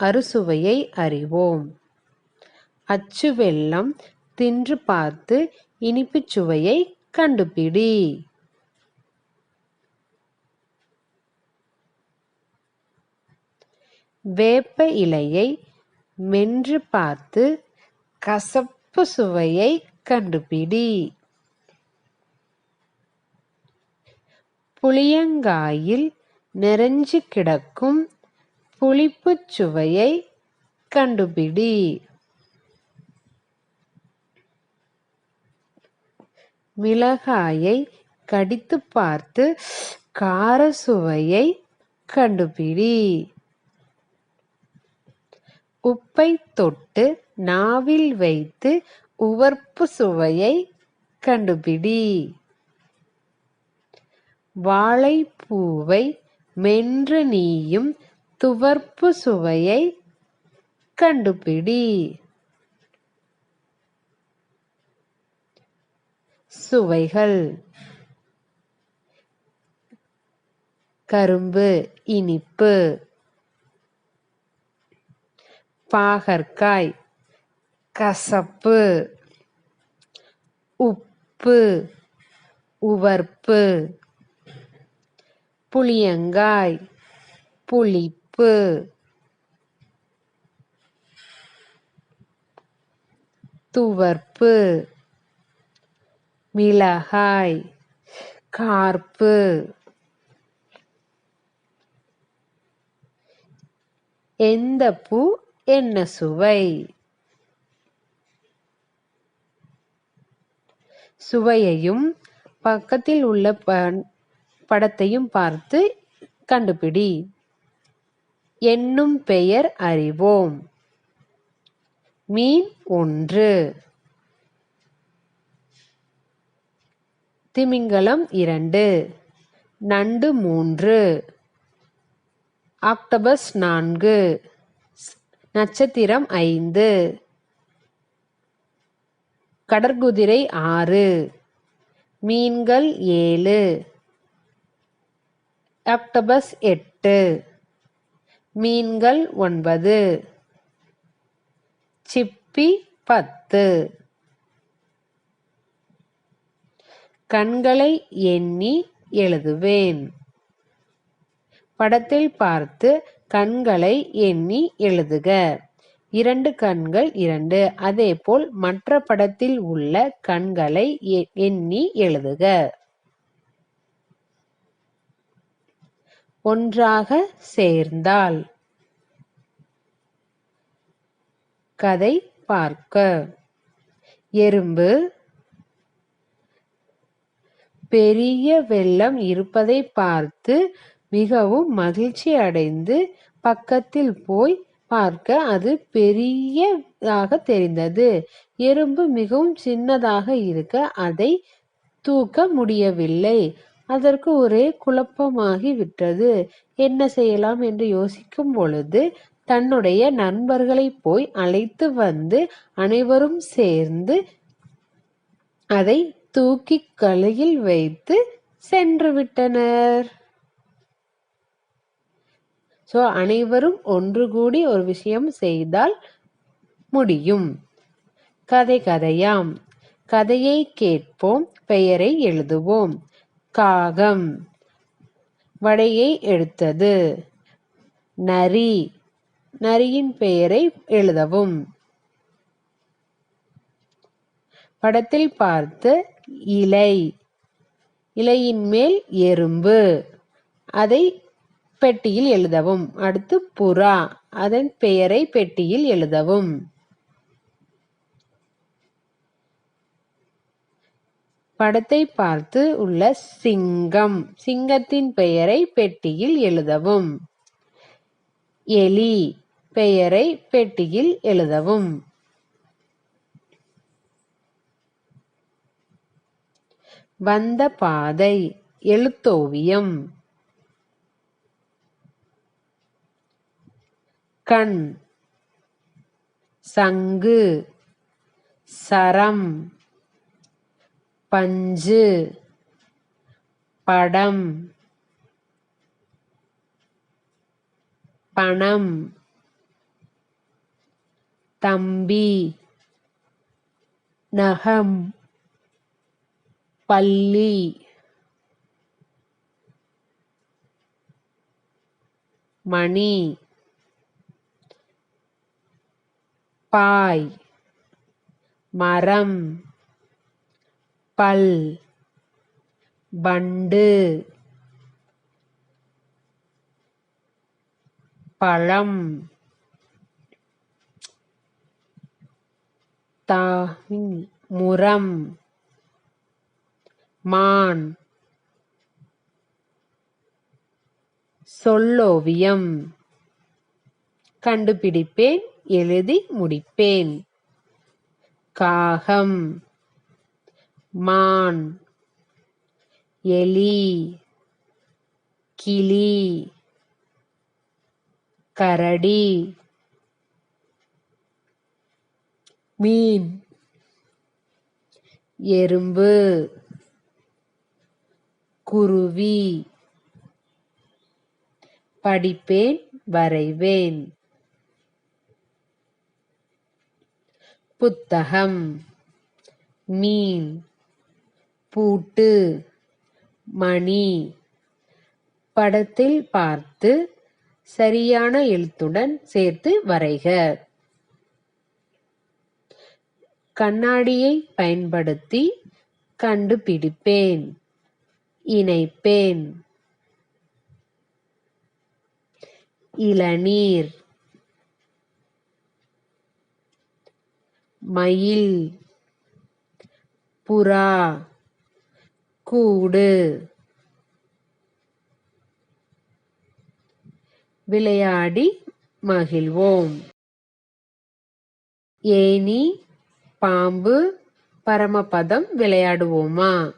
அறுசுவையை அறிவோம். அச்சு வெல்லம் தின்று பார்த்து இனிப்புச் சுவையை கண்டுபிடி. வேப்ப இலையை மென்று பார்த்து கசப்பு சுவையை கண்டுபிடி. புளியங்காயில் நிறைஞ்சு கிடக்கும் புளிப்புச் சுவையை கண்டுபிடி. மிளகாயை கடித்து பார்த்து கார சுவையை கண்டுபிடி. உப்பை தொட்டு நாவில் வைத்து உவர்ப்பு சுவையை கண்டுபிடி. வாழைப்பூவை மென்று நீயும் துவர்ப்பு சுவையை கண்டுபிடி. சுவைகள்: கரும்பு இனிப்பு, பாகற்காய் கசப்பு, உப்பு உவர்ப்பு, புளியங்காய் புளிப்பு, துவர்ப்பு, மிளகாய் கார்ப்பு. எந்த பூ என்ன சுவை? சுவையையும் பக்கத்தில் உள்ள படத்தையும் பார்த்து கண்டுபிடி. என்னும் பெயர் அறிவோம். மீன் 1, திமிங்கலம் 2, நண்டு 3, ஆக்டோபஸ் 4, நட்சத்திரம் 5, கடற்குதிரை 6, மீன்கள் 7, ஆக்டோபஸ் 8, மீன்கள் 9, சிப்பி 10. கண்களை எண்ணி எழுதுவேன். படத்தில் பார்த்து கண்களை எண்ணி எழுதுக. 2 கண்கள் 2. அதேபோல் மற்ற படத்தில் உள்ள கண்களை எண்ணி எழுதுக. ஒன்றாக சேர்ந்தால். கதை பார்க்க. எறும்பு பெரிய வெள்ளம் இருப்பதை பார்த்து மிகவும் மகிழ்ச்சி அடைந்து பக்கத்தில் போய் பார்க்க அது பெரியதாக தெரிந்தது. எறும்பு மிகவும் சின்னதாக இருக்க அதை தூக்க முடியவில்லை. அதற்கு ஒரே குழப்பமாகி விட்டது. என்ன செய்யலாம் என்று யோசிக்கும் பொழுது தன்னுடைய நண்பர்களை போய் அழைத்து வந்து அனைவரும் சேர்ந்து அதை தூக்கி கலையில் வைத்து சென்று விட்டனர். அனைவரும் ஒன்று கூடி ஒரு விஷயம் செய்தால் முடியும். கதை கதையாம். கதையை கேட்போம், பெயரை எழுதுவோம். காகம் வடையை எடுத்தது. நரி, நரியின் பெயரை எழுதவும். படத்தில் பார்த்து இலை, இலையின் மேல் எறும்பு, அதை பெட்டியில் எழுதவும். அடுத்து புறா, அதன் பெயரை பெட்டியில் எழுதவும். படத்தை பார்த்து உள்ள சிங்கம், சிங்கத்தின் பெயரை பெட்டியில் எழுதவும். எலி பெயரை பெட்டியில் எழுதவும். வந்த பாதை எழுத்தோவியம். கண், சங்கு, சரம், பஞ்சு, படம், பணம், தம்பி, நகம், பள்ளி, மணி, பாய், மரம், பல், வண்டு, பழம், முரம், மான், சொல்லோவியம். கண்டுபிடிப்பேன், எழுதி முடிப்பேன். காகம், மான், எலி, கிளி, கரடி, மீன், எறும்பு, குருவி. படிப்பேன், வரைவேன். புத்தகம், மீன், பூட்டு, மணி. படத்தில் பார்த்து சரியான எழுத்துடன் சேர்த்து வரைக. கண்ணாடியை பயன்படுத்தி கண்டுபிடிப்பேன், இணைப்பேன். இளநீர், மயில், புறா, கூடு. விளையாடி மகிழ்வோம். ஏணி, பாம்பு, பரமபதம் விளையாடுவோமா?